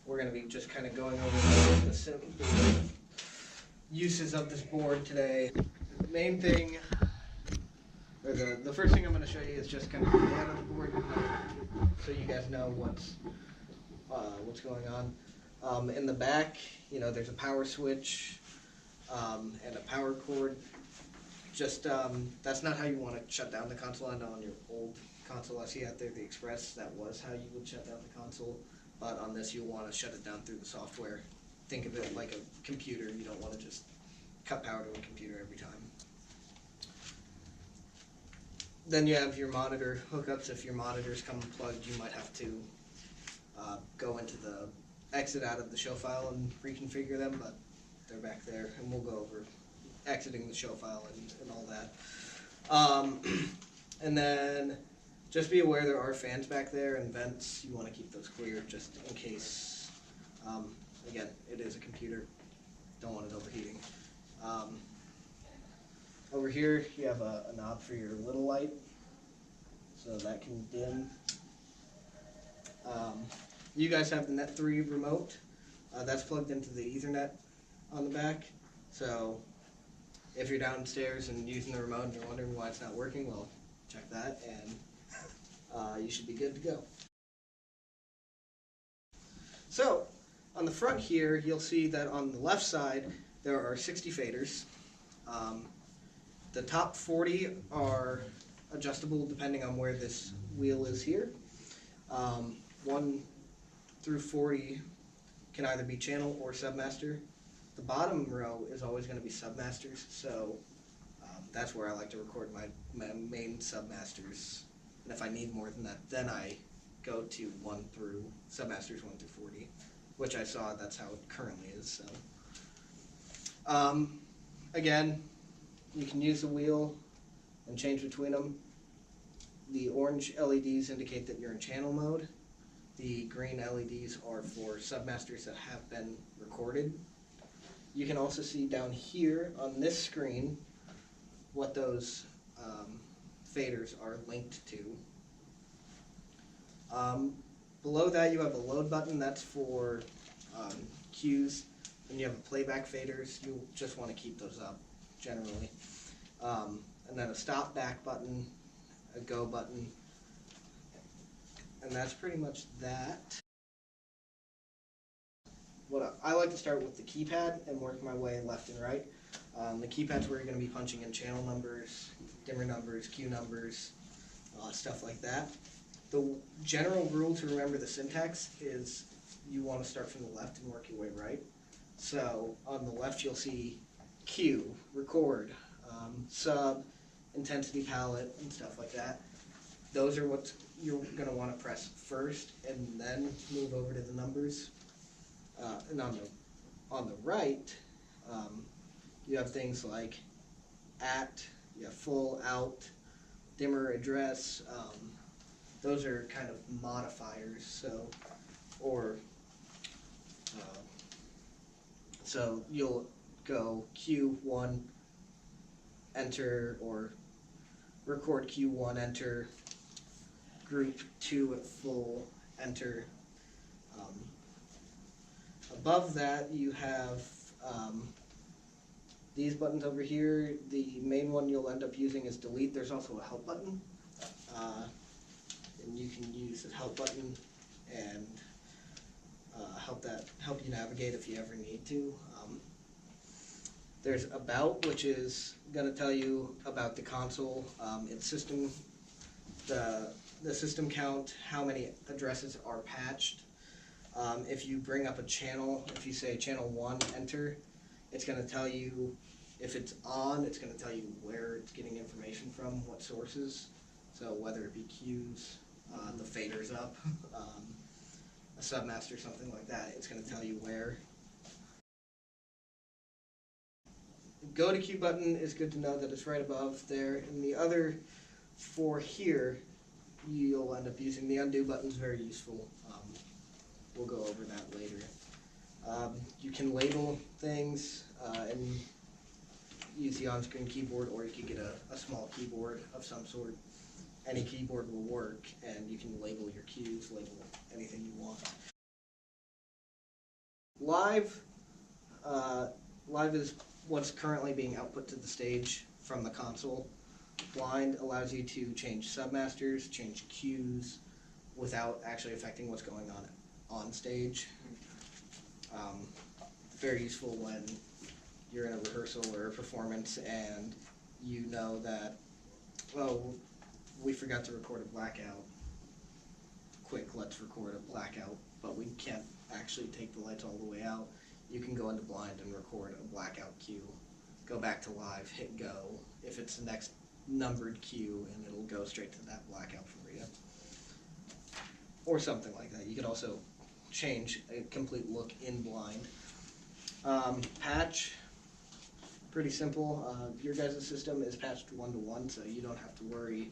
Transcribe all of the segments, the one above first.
We're going to be just kind of going over the simple uses of this board today. The main thing, or the first thing I'm going to show you is just kind of the layout of the board, so you guys know what's going on. In the back, there's a power switch and a power cord. Just that's not how you want to shut down the console. I know on your old console I see out there, the Express, that was how you would shut down the console. But on this, you'll want to shut it down through the software. Think of it like a computer. You don't want to just cut power to a computer every time. Then you have your monitor hookups. If your monitors come unplugged, you might have to go into the exit out of the show file and reconfigure them, but they're back there, and we'll go over exiting the show file and all that. And then just be aware there are fans back there and vents. You want to keep those clear just in case. Again, it is a computer. Don't want it overheating. Over here, you have a knob for your little light, so that can dim. You guys have the Net 3 remote. That's plugged into the Ethernet on the back. So if you're downstairs and using the remote and you're wondering why it's not working, well, check that and you should be good to go. So on the front here, you'll see that on the left side there are 60 faders. The top 40 are adjustable depending on where this wheel is here. 1 through 40 can either be channel or submaster. The bottom row is always going to be submasters, so that's where I like to record my main submasters. And if I need more than that, then I go to submasters 1 through 40, which I saw that's how it currently is. So, again, you can use the wheel and change between them. The orange LEDs indicate that you're in channel mode. The green LEDs are for submasters that have been recorded. You can also see down here on this screen what those faders are linked to. Below that you have a load button. That's for cues. And you have a playback faders. You just want to keep those up generally. And then a stop back button, a go button, and that's pretty much that. I like to start with the keypad and work my way left and right. The keypad's where you're going to be punching in channel numbers, dimmer numbers, cue numbers, stuff like that. The general rule to remember the syntax is you want to start from the left and work your way right. So on the left you'll see cue, record, sub, intensity palette, and stuff like that. Those are what you're going to want to press first and then move over to the numbers. And on the right, you have things like at, you have full, out, dimmer, address. Those are kind of modifiers. So you'll go Q1, enter, or record Q1, enter, group 2 at full, enter. Above that you have these buttons over here. The main one you'll end up using is delete. There's also a help button, and you can use the help button and help you navigate if you ever need to. There's about, which is going to tell you about the console, its system, the system count, how many addresses are patched. If you bring up a channel, if you say channel 1, enter, it's going to tell you if it's on, it's going to tell you where it's getting information from, what sources. So whether it be cues, the faders up, a submaster, something like that, it's going to tell you where. Go to cue button is good to know that it's right above there. And the other 4 here, you'll end up using. The undo button is very useful. We'll go over that later. You can label things and use the on-screen keyboard, or you can get a small keyboard of some sort any keyboard will work, and you can label your cues, label anything you want. Live, live is what's currently being output to the stage from the console. Blind allows you to change submasters, change cues, without actually affecting what's going on stage. Very useful when you're in a rehearsal or a performance and you know that, well, we forgot to record a blackout. Quick, let's record a blackout, but we can't actually take the lights all the way out. You can go into blind and record a blackout cue. Go back to live, hit go. If it's the next numbered cue, and it'll go straight to that blackout for you. Or something like that. You could also change a complete look in blind. Patch, pretty simple. Your guys' system is patched 1-to-1, so you don't have to worry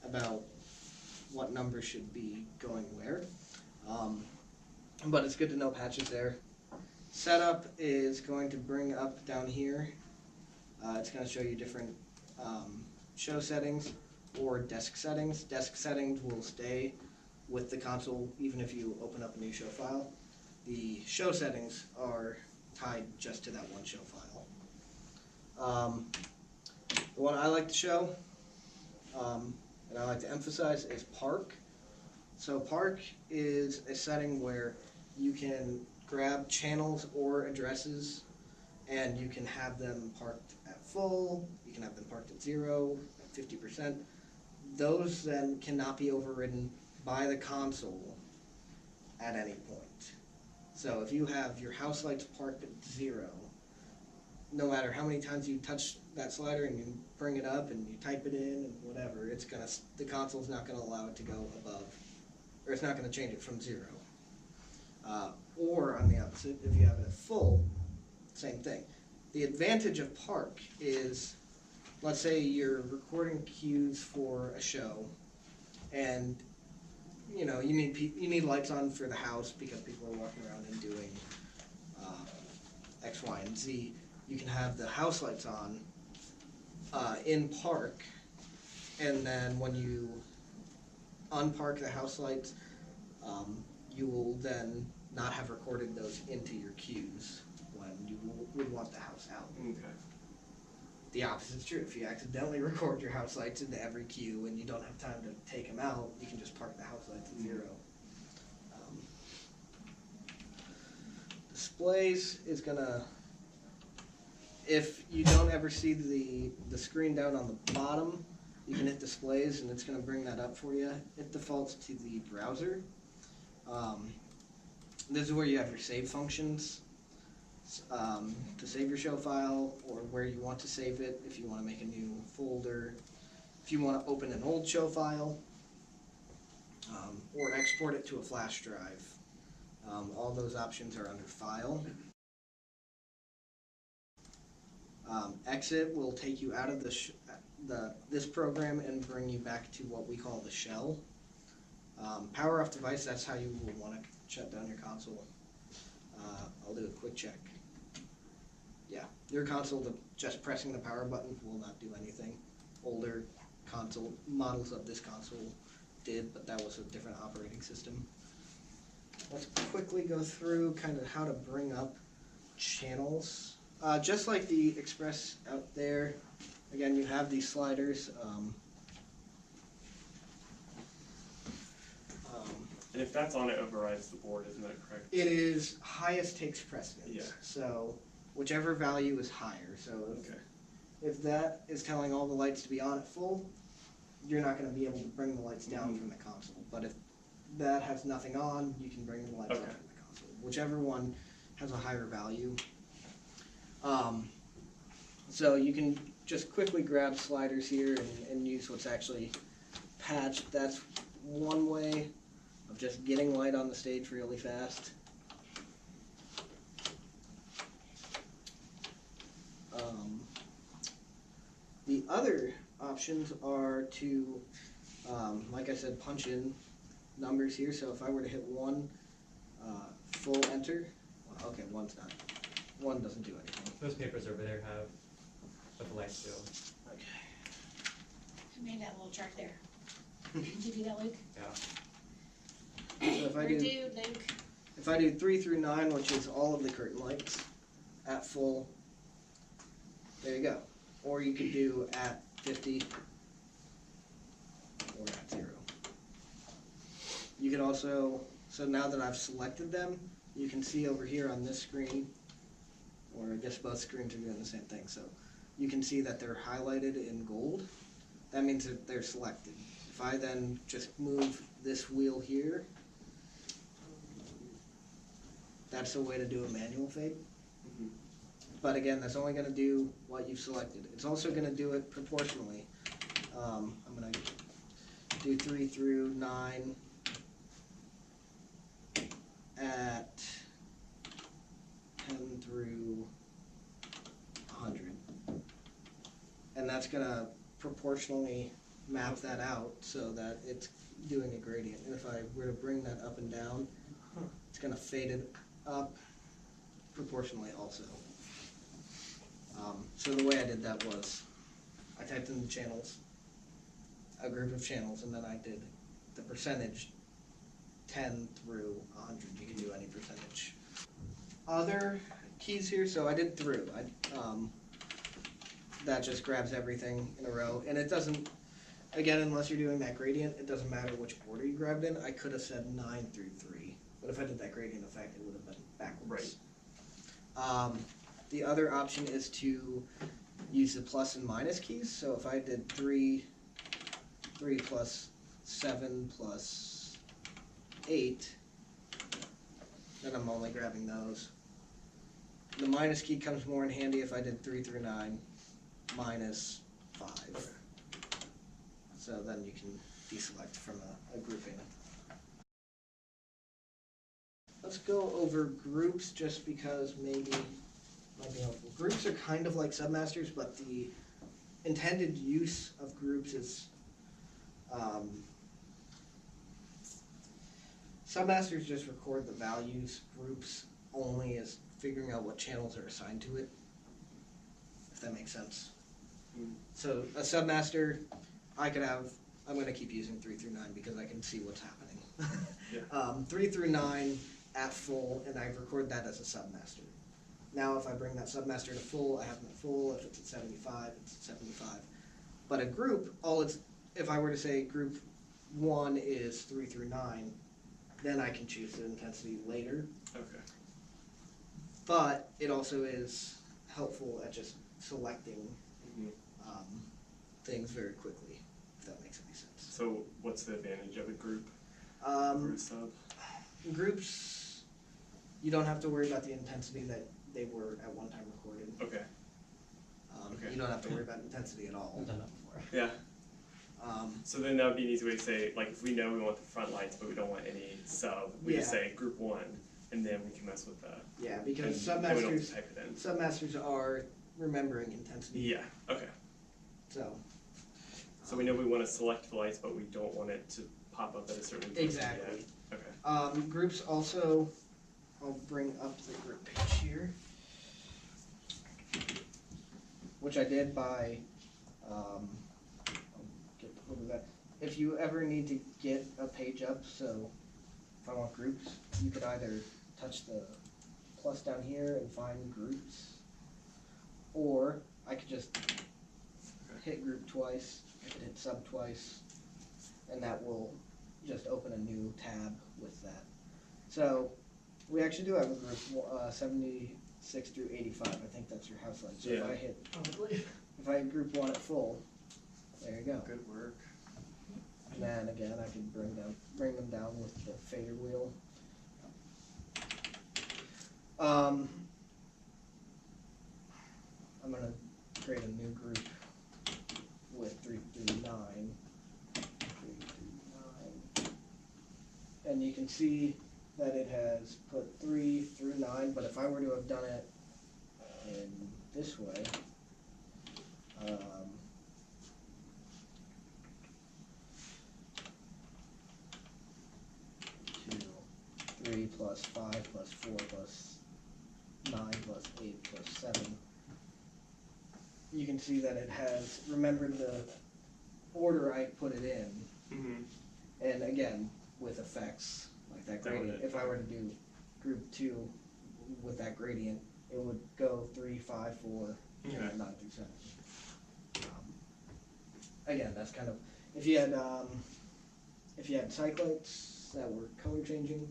about what number should be going where. But it's good to know patches there. Setup is going to bring up down here. It's going to show you different show settings or desk settings. Desk settings will stay with the console even if you open up a new show file. The show settings are tied just to that one show file. The one I like to show and I like to emphasize is Park. So Park is a setting where you can grab channels or addresses and you can have them parked at full, you can have them parked at 0, at 50%. Those then cannot be overridden by the console at any point. So if you have your house lights parked at 0, no matter how many times you touch that slider and you bring it up and you type it in and whatever, the console's not going to allow it to go above, or it's not going to change it from 0. Or on the opposite, if you have it at full, same thing. The advantage of Park is, let's say you're recording cues for a show, and you need lights on for the house because people are walking around and doing X, Y, and Z. You can have the house lights on in Park, and then when you unpark the house lights, you will then not have recorded those into your cues when you would want the house out. Okay. The opposite is true. If you accidentally record your house lights into every cue and you don't have time to take them out, you can just park the house lights at 0. Displays is gonna, if you don't ever see the screen down on the bottom, you can hit displays and it's gonna bring that up for you. It defaults to the browser. This is where you have your save functions to save your show file, or where you want to save it if you want to make a new folder, if you want to open an old show file, or export it to a flash drive. All those options are under File. Exit will take you out of this program and bring you back to what we call the shell. Power off device, that's how you will want to shut down your console. I'll do a quick check. Yeah, your console, just pressing the power button will not do anything. Older console models of this console did, but that was a different operating system. Let's quickly go through kind of how to bring up channels. Just like the Express out there, again, you have these sliders. And if that's on, it overrides the board, isn't that correct? It is highest takes precedence. Yeah. So whichever value is higher. So if that is telling all the lights to be on at full, you're not going to be able to bring the lights down from the console. But if that has nothing on, you can bring the lights down from the console. Whichever one has a higher value. So you can just quickly grab sliders here and use what's actually patched. That's one way of just getting light on the stage really fast. The other options are to, like I said, punch in numbers here. So if I were to hit 1, full enter, well, okay, 1's not. 1 doesn't do anything. Those papers over there have what the lights do. Okay. made that little chart there. Did you do that, Luke? So if I Or do, Luke? if I do 3 through 9, which is all of the curtain lights, at full, there you go. Or you could do at 50 or at 0. You could also, so now that I've selected them, you can see over here on this screen, or I guess both screens are doing the same thing, so you can see that they're highlighted in gold. That means that they're selected. If I then just move this wheel here, that's a way to do a manual fade. Mhm. But again, that's only going to do what you've selected. It's also going to do it proportionally. I'm going to do 3 through 9 at 10 through 100. And that's going to proportionally map that out so that it's doing a gradient. And if I were to bring that up and down, it's going to fade it up proportionally also. So the way I did that was I typed in the channels, a group of channels, and then I did the percentage 10 through 100. You can do any percentage. Other keys here, so I did through. That just grabs everything in a row, and it doesn't, again, unless you're doing that gradient, it doesn't matter which order you grabbed in. I could have said 9 through 3, but if I did that gradient effect, it would have been backwards. Right. The other option is to use the plus and minus keys. So if I did 3 plus 7 plus 8, then I'm only grabbing those. The minus key comes more in handy if I did 3 through 9 minus 5. Okay. So then you can deselect from a grouping. Let's go over groups just because maybe might be helpful. Groups are kind of like submasters, but the intended use of groups is submasters just record the values. Groups only is figuring out what channels are assigned to it, if that makes sense. So a submaster, I could have, I'm going to keep using 3 through 9 because I can see what's happening. Yeah. 3 through 9 at full, and I record that as a submaster. Now if I bring that submaster to full, I have them at full. If it's at 75, it's at 75. But a group, if I were to say group 1 is 3 through 9, then I can choose the intensity later. Okay. But it also is helpful at just selecting things very quickly, if that makes any sense. So what's the advantage of a group or a sub? Groups, you don't have to worry about the intensity that they were at one time recorded. Okay. You don't have to worry about intensity at all. I've done that before. Yeah. So then that would be an easy way to say, like, if we know we want the front lights, but we don't want any sub, we just say group 1, and then we can mess with that. Yeah, because and then we don't have to submasters, type it in. submasters are remembering intensity. Yeah. Okay. So we know we want to select the lights, but we don't want it to pop up at a certain intensity exactly. yet. Okay. Groups also, I'll bring up the group page here, which I did by, I'll get hold of that. If you ever need to get a page up, so if I want groups, you could either touch the plus down here and find groups, or I could just hit group twice, I could hit sub twice, and that will just open a new tab with that. So we actually do have a group 76 through 85. I think that's your house light. So Yeah. if I hit group 1 at full, there you go. Good work. And then again, I can bring them down with the fader wheel. I'm gonna create a new group with 3 through 9. 3 through 9. And you can see that it has put 3 through 9, but if I were to have done it in this way, 3 plus 5 plus 4 plus 9 plus 8 plus 7. You can see that it has remembered order I put it in. Mm-hmm. And again, with effects like that gradient, if I were to do group 2 with that gradient, it would go 3, 5, 4, Okay. 9 through 7. Again, that's kind of if you had cyclites that were color changing,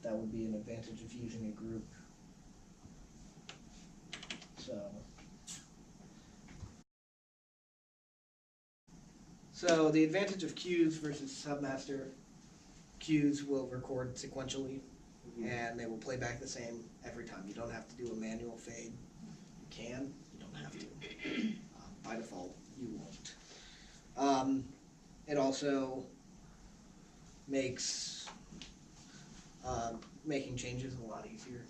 that would be an advantage of using a group. So the advantage of queues versus submaster, queues will record sequentially, and they will play back the same every time. You don't have to do a manual fade. You can, you don't have to. By default, you won't. It also makes making changes a lot easier.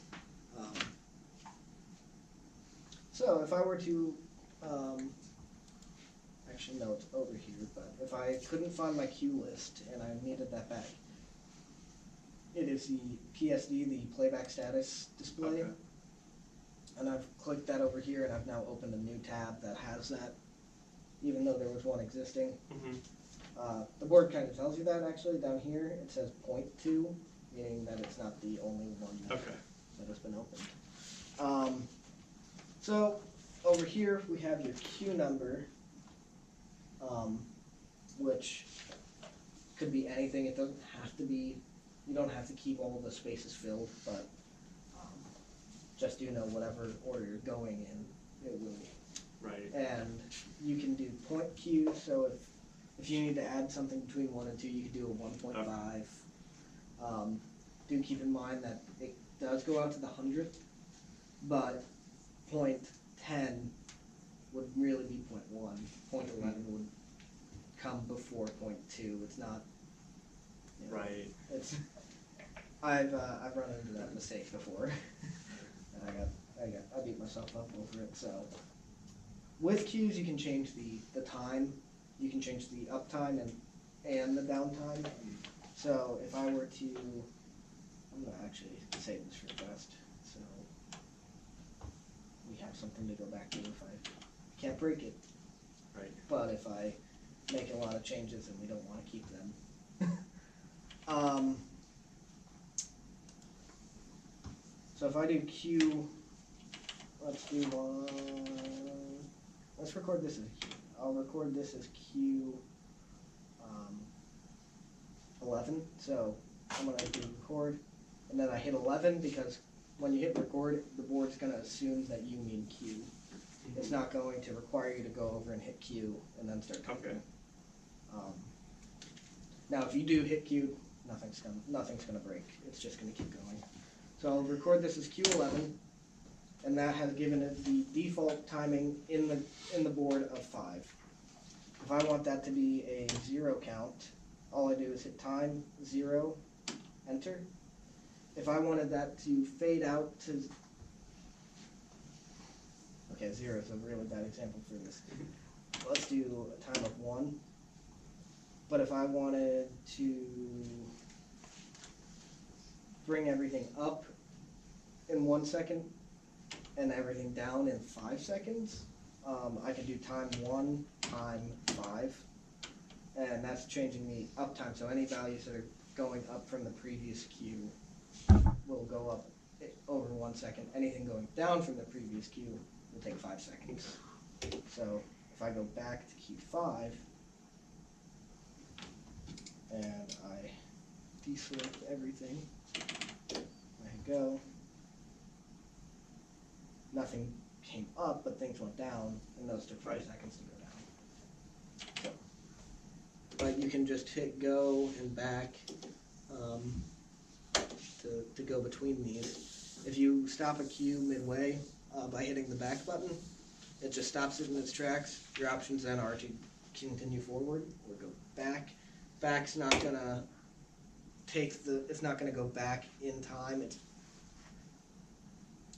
So if I were to, actually no, it's over here, but if I couldn't find my queue list and I needed that back, it is the PSD, the playback status display. Okay. And I've clicked that over here and I've now opened a new tab that has that, even though there was one existing. The board kind of tells you that actually. Down here it says 0.2, meaning that it's not the only one that has been opened. So over here we have your queue number, which could be anything. It doesn't have to be, you don't have to keep all of the spaces filled, but just do know whatever order you're going in, it will. Right. And you can do point queue, so if you need to add something between 1 and 2, you could do a 1.5. Do keep in mind that it does go out to the 100th, but 0.10 would really be 0.1. 0.11 would come before 0.2. It's not, you know, Right. It's I've run into that mistake before. And I beat myself up over it. So with queues you can change the time, you can change the uptime and the downtime. So if I were to, I'm gonna actually save this request so we have something to go back to if I can't break it. Right. But if I make a lot of changes and we don't want to keep them. So if I do Q, let's do one, let's record this as Q. I'll record this as Q 11. So I'm going to do record, and then I hit 11 because when you hit record, the board's going to assume that you mean Q. It's not going to require you to go over and hit Q and then start typing. Now if you do hit Q, nothing's gonna break. It's just gonna keep going. So I'll record this as Q11, and that has given it the default timing in the board of 5. If I want that to be a 0 count, all I do is hit time 0, enter. If I wanted that to fade out to 0 is a really bad example for this. Let's do a time of 1. But if I wanted to bring everything up in 1 second and everything down in 5 seconds, I can do time 1, time 5, and that's changing the uptime. So any values that are going up from the previous queue will go up over 1 second. Anything going down from the previous queue will take 5 seconds. So if I go back to Q5 and I deselect everything, there you go. Nothing came up, but things went down, and those took 5 seconds to go down. So, but you can just hit go and back to go between these. If you stop a queue midway by hitting the back button, it just stops it in its tracks. Your options then are to continue forward or go back. Back's not gonna it's not gonna go back in time.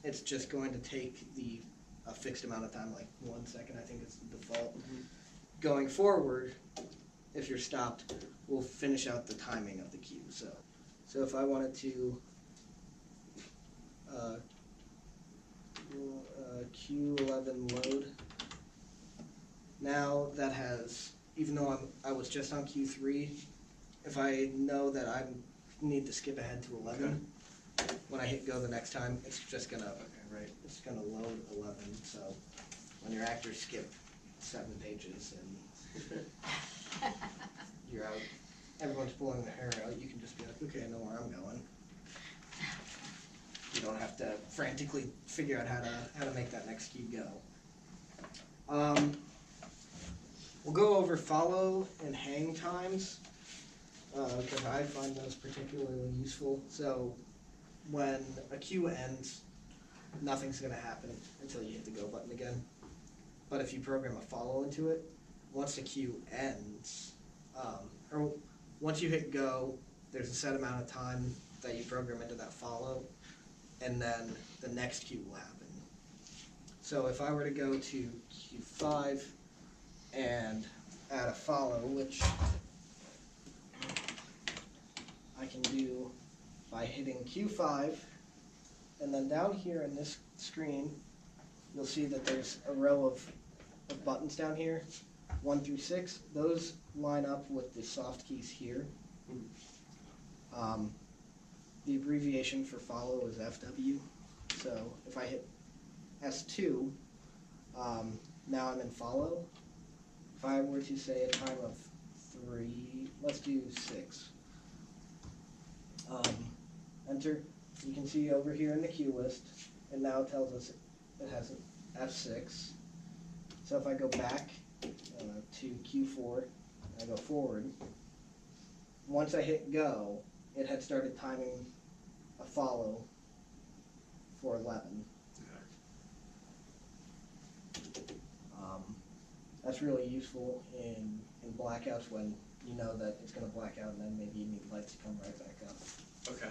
It's just going to take a fixed amount of time, like 1 second, I think is the default. Going forward, if you're stopped, we'll finish out the timing of the queue. So if I wanted to Q11 load, now that has, even though I was just on Q3, if I know that I need to skip ahead to 11, when I hit go the next time, it's just gonna, it's gonna load 11, so when your actors skip 7 pages and you're out, everyone's pulling their hair out, you can just be like, okay, I know where I'm going. You don't have to frantically figure out how to make that next key go. We'll go over follow and hang times, because I find those particularly useful. So when a queue ends, nothing's going to happen until you hit the go button again. But if you program a follow into it, once the queue ends, or once you hit go, there's a set amount of time that you program into that follow, and then the next queue will happen. So if I were to go to Q5 and add a follow, which I can do by hitting Q5, and then down here in this screen, you'll see that there's a row of buttons down here, 1 through 6. Those line up with the soft keys here. The abbreviation for follow is FW. So if I hit S2, now I'm in follow. If I were to say a time of 3, let's do 6. Enter. You can see over here in the queue list, and now it tells us it has an F6. So if I go back to Q4, and I go forward, once I hit go, it had started timing a follow for 11. That's really useful in blackouts when you know that it's going to black out and then maybe you need lights to come right back up. Okay.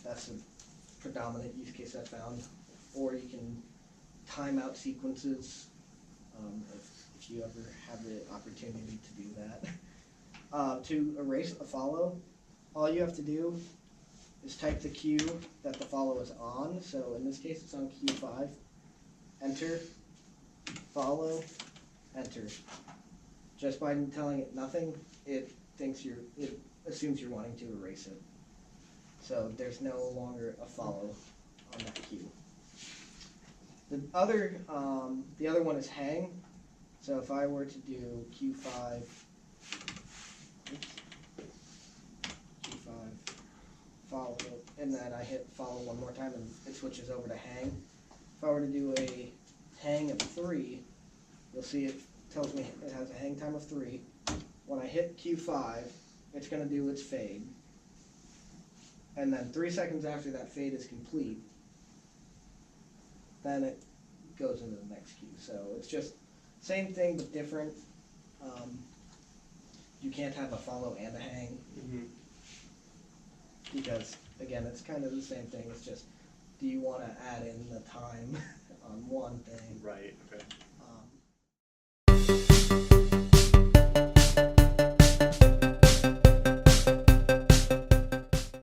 That's a predominant use case I found. Or you can time out sequences if you ever have the opportunity to do that. To erase a follow, all you have to do is type the queue that the follow is on. So in this case, it's on Q5. Enter, follow, enter. Just by telling it nothing, it assumes you're wanting to erase it. So there's no longer a follow on that queue. The other one is hang. So if I were to do Q5, follow, and then I hit follow one more time and it switches over to hang. If I were to do a hang of 3, you'll see it tells me it has a hang time of 3. When I hit Q5, it's going to do its fade. And then 3 seconds after that fade is complete, then it goes into the next queue. So it's just same thing but different. You can't have a follow and a hang. Because, again, it's kind of the same thing. It's just, do you want to add in the time on one thing? Right, okay.